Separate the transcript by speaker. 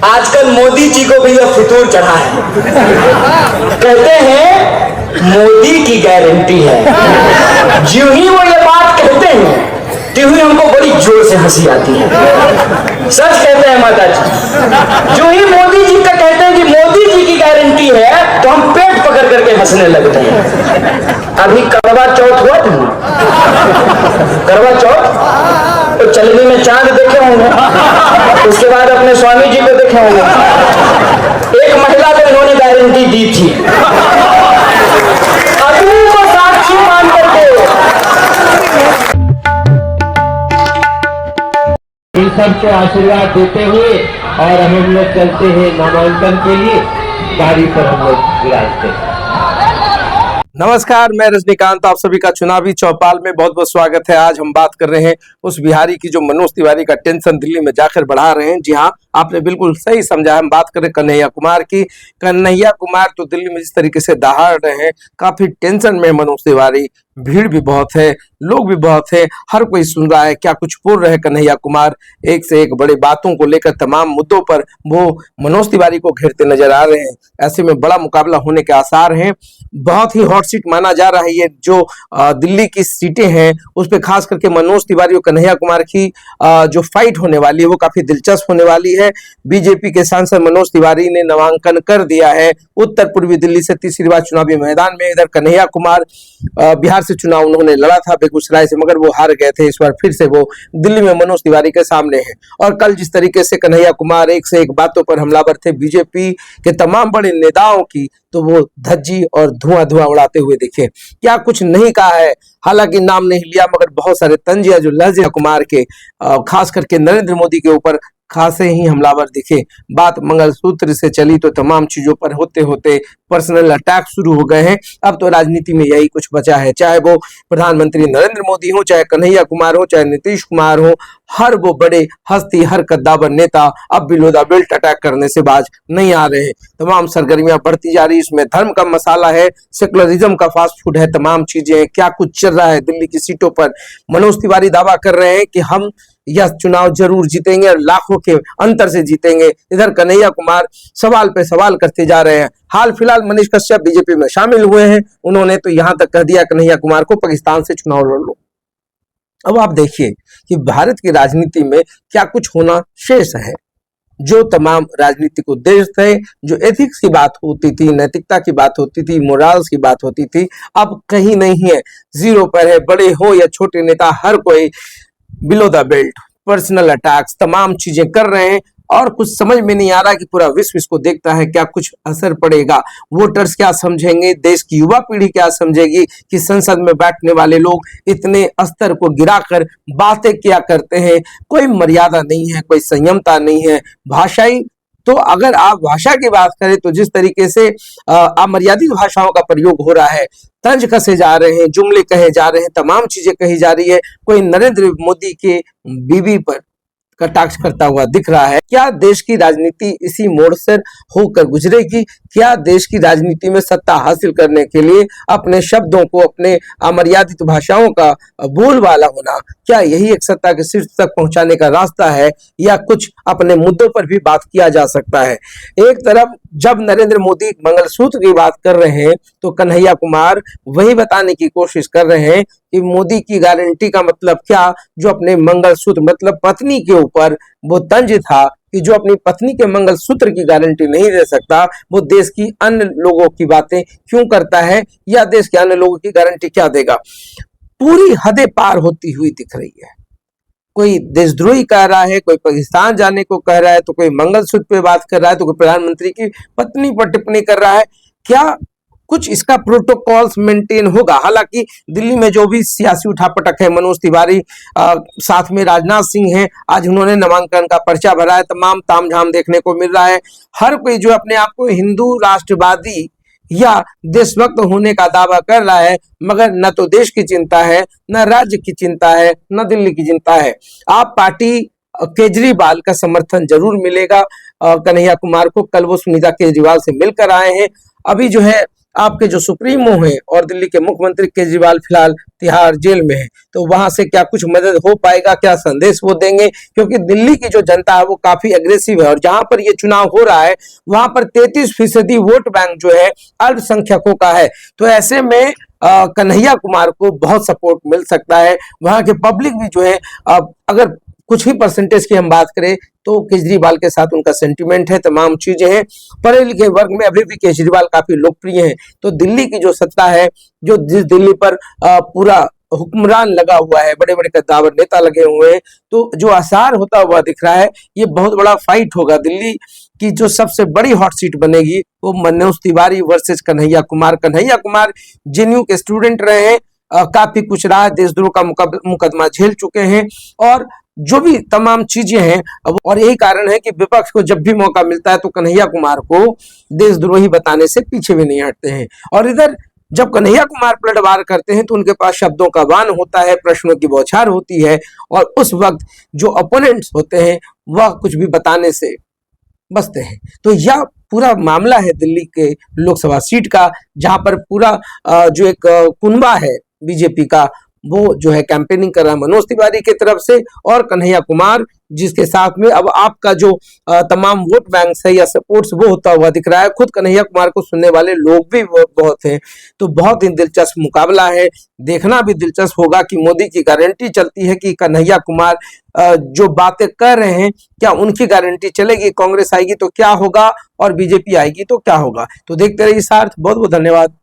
Speaker 1: आजकल मोदी जी को भी अब फितूर चढ़ा है। कहते हैं मोदी की गारंटी है। जो ही वो ये बात कहते हैं त्यों ही हमको बड़ी जोर से हंसी आती है। सच कहते हैं माता जी। जो ही मोदी जी का कहते हैं कि मोदी जी की गारंटी है तो हम पेट पकड़ करके हंसने लगते हैं। अभी करवा चौथ हुआ था, करवा चौथ तो चलनी में चांद देखे होंगे, उसके बाद अपने स्वामी जी को देखे होंगे। एक महिला को इन्होंने गारंटी दी थी, अग्नि को साक्षी मान करके।
Speaker 2: इन सबको आशीर्वाद देते हुए और हम लोग चलते हैं नामांकन के लिए, गाड़ी पर हम लोग विराजते हैं।
Speaker 3: नमस्कार, मैं रजनीकांत, आप सभी का चुनावी चौपाल में बहुत बहुत स्वागत है। आज हम बात कर रहे हैं उस बिहारी की जो मनोज तिवारी का टेंशन दिल्ली में जाकर बढ़ा रहे हैं। जी हाँ, आपने बिल्कुल सही समझा। हम बात करें कन्हैया कुमार की। कन्हैया कुमार तो दिल्ली में जिस तरीके से दहाड़ रहे हैं, काफी टेंशन में मनोज तिवारी। भीड़ भी बहुत है, लोग भी बहुत है, हर कोई सुन रहा है क्या कुछ बोल रहे हैं कन्हैया कुमार। एक से एक बड़े बातों को लेकर तमाम मुद्दों पर वो मनोज तिवारी को घेरते नजर आ रहे हैं। ऐसे में बड़ा मुकाबला होने के आसार हैं। बहुत ही हॉट सीट माना जा रहा है ये जो दिल्ली की सीटें हैं उस पर खास करके मनोज तिवारी और कन्हैया कुमार की जो फाइट होने वाली है वो काफी दिलचस्प होने वाली है। बीजेपी के सांसद मनोज तिवारी ने नामांकन कर दिया है उत्तर पूर्वी दिल्ली से तीसरी बार चुनावी मैदान में। इधर कन्हैया कुमार बिहार से चुनाव उन्होंने लड़ा था बेगूसराय से, मगर वो हार गए थे। इस बार फिर से वो दिल्ली में मनोज तिवारी के सामने हैं। और कल जिस तरीके से कन्हैया कुमार एक से एक बातों पर हमलावर थे बीजेपी के तमाम बड़े नेताओं की, तो वो धज्जी और धुआं धुआं उड़ाते हुए दिखे। क्या कुछ नहीं कहा है, हालांकि नाम नहीं लिया, मगर बहुत सारे तंजिया जो लहजे कुमार के खास करके नरेंद्र मोदी के ऊपर खासे ही हमलावर दिखे। बात मंगलसूत्र से चली तो तमाम चीजों पर होते होते पर्सनल अटैक शुरू हो गए हैं। अब तो राजनीति में यही कुछ बचा है, चाहे वो प्रधानमंत्री नरेंद्र मोदी हो, चाहे कन्हैया कुमार हो, चाहे नीतीश कुमार हो, हर वो बड़े हस्ती, हर कद्दावर नेता अब बिलो द बेल्ट अटैक करने से बाज नहीं आ रहे हैं। तमाम सरगर्मियां बढ़ती जा रही, इसमें धर्म का मसाला है, सेकुलरिज्म का फास्ट फूड है, तमाम चीजें। क्या कुछ चल रहा है दिल्ली की सीटों पर। मनोज तिवारी दावा कर रहे हैं कि हम यह चुनाव जरूर जीतेंगे और लाखों के अंतर से जीतेंगे। इधर कन्हैया कुमार सवाल पे सवाल करते जा रहे हैं। हाल फिलहाल मनीष कश्यप बीजेपी में शामिल हुए हैं, उन्होंने तो यहां तक कह दिया कन्हैया कुमार को पाकिस्तान से चुनाव लड़ लो। अब आप देखिए कि भारत की राजनीति में क्या कुछ होना शेष है। जो तमाम राजनीतिक उद्देश्य थे, जो एथिक्स की बात होती थी, नैतिकता की बात होती थी, मोरल्स की बात होती थी, अब कहीं नहीं है, जीरो पर है। बड़े हो या छोटे नेता, हर कोई below the belt, personal attacks, तमाम चीजें कर रहे हैं। और कुछ समझ में नहीं आ रहा कि पूरा विश्व इसको देखता है, क्या कुछ असर पड़ेगा। वोटर्स क्या समझेंगे, देश की युवा पीढ़ी क्या समझेगी कि संसद में बैठने वाले लोग इतने स्तर को गिराकर बातें क्या करते हैं। कोई मर्यादा नहीं है, कोई संयमता नहीं है। भाषाई तो अगर आप भाषा की बात करें तो जिस तरीके से अमर्यादित भाषाओं का प्रयोग हो रहा है, तंज कसे जा रहे हैं, जुमले कहे जा रहे हैं, तमाम चीजें कही जा रही है। कोई नरेंद्र मोदी के बीवी पर कटाक्ष करता हुआ दिख रहा है। क्या देश की राजनीति इसी मोड़ से होकर गुजरेगी? क्या देश की राजनीति में सत्ता हासिल करने के लिए अपने शब्दों को, अपने अमर्यादित भाषाओं का बोलबाला होना, क्या यही एक सत्ता के शीर्ष तक पहुंचाने का रास्ता है, या कुछ अपने मुद्दों पर भी बात किया जा सकता है? एक तरफ जब नरेंद्र मोदी मंगलसूत्र की बात कर रहे हैं तो कन्हैया कुमार वही बताने की कोशिश कर रहे हैं कि मोदी की गारंटी का मतलब क्या, जो अपने मंगलसूत्र मतलब पत्नी के ऊपर वो तंज था कि जो अपनी पत्नी के मंगलसूत्र की गारंटी नहीं दे सकता, वो देश की अन्य लोगों की बातें क्यों करता है, या देश के अन्य लोगों की गारंटी क्या देगा। पूरी हदें पार होती हुई दिख रही है। कोई देशद्रोही कह रहा है, कोई पाकिस्तान जाने को कह रहा है, तो कोई मंगलसूत्र पे बात कर रहा है, तो कोई प्रधानमंत्री की पत्नी पर टिप्पणी कर रहा है। क्या कुछ इसका प्रोटोकॉल्स मेंटेन होगा? हालांकि दिल्ली में जो भी सियासी उठापटक है, मनोज तिवारी साथ में राजनाथ सिंह हैं, आज उन्होंने नामांकन का पर्चा भरा है, तमाम तामझाम देखने को मिल रहा है। हर कोई जो अपने आप को हिंदू राष्ट्रवादी या देशभक्त होने का दावा कर रहा है, मगर न तो देश की चिंता है, न राज्य की चिंता है, न दिल्ली की चिंता है। आप पार्टी केजरीवाल का समर्थन जरूर मिलेगा कन्हैया कुमार को। कल वो सुनीता केजरीवाल से मिलकर आए हैं। अभी जो है आपके जो सुप्रीमो हैं और दिल्ली के मुख्यमंत्री केजरीवाल फिलहाल तिहाड़ जेल में है, तो वहां से क्या कुछ मदद हो पाएगा, क्या संदेश वो देंगे, क्योंकि दिल्ली की जो जनता है वो काफी एग्रेसिव है और जहां पर ये चुनाव हो रहा है वहां पर 33% वोट बैंक जो है अल्पसंख्यकों का है। तो ऐसे में कन्हैया कुमार को बहुत सपोर्ट मिल सकता है। वहां के पब्लिक भी जो है अगर कुछ ही परसेंटेज की हम बात करें तो केजरीवाल के साथ उनका सेंटिमेंट है, तमाम चीजें हैं। पढ़े लिखे वर्ग में अभी भी केजरीवाल काफी लोकप्रिय हैं। तो दिल्ली की जो सत्ता है, जो जिस दिल्ली पर पूरा हुक्मरान लगा हुआ है, बड़े बड़े कद्दावर नेता लगे हुए हैं, तो जो आसार होता हुआ दिख रहा है, ये बहुत बड़ा फाइट होगा। दिल्ली की जो सबसे बड़ी हॉट सीट बनेगी वो मनोज तिवारी वर्सेस कन्हैया कुमार। कन्हैया कुमार जेएनयू के स्टूडेंट रहे हैं, काफी कुछ रहा, देशद्रोह का मुकदमा झेल चुके हैं और जो भी तमाम चीजें हैं, और यही कारण है कि विपक्ष को जब भी मौका मिलता है तो कन्हैया कुमार को देशद्रोही बताने से पीछे भी नहीं हटते हैं। और इधर जब कन्हैया कुमार पलटवार करते हैं तो उनके पास शब्दों का वान होता है, प्रश्नों की बौछार होती है और उस वक्त जो अपोनेंट्स होते हैं वह कुछ भी बताने से बचते हैं। तो यह पूरा मामला है दिल्ली के लोकसभा सीट का, जहां पर पूरा जो एक कुनबा है बीजेपी का, वो जो है कैंपेनिंग कर रहा है मनोज तिवारी की तरफ से, और कन्हैया कुमार जिसके साथ में अब आपका जो तमाम वोट बैंक है या सपोर्ट्स वो होता हुआ दिख रहा है। खुद कन्हैया कुमार को सुनने वाले लोग भी बहुत हैं। तो बहुत ही दिलचस्प मुकाबला है। देखना भी दिलचस्प होगा कि मोदी की गारंटी चलती है कि कन्हैया कुमार जो बातें कर रहे हैं क्या उनकी गारंटी चलेगी, कांग्रेस आएगी तो क्या होगा और बीजेपी आएगी तो क्या होगा। तो देखते रहिए सार्थ। बहुत बहुत धन्यवाद।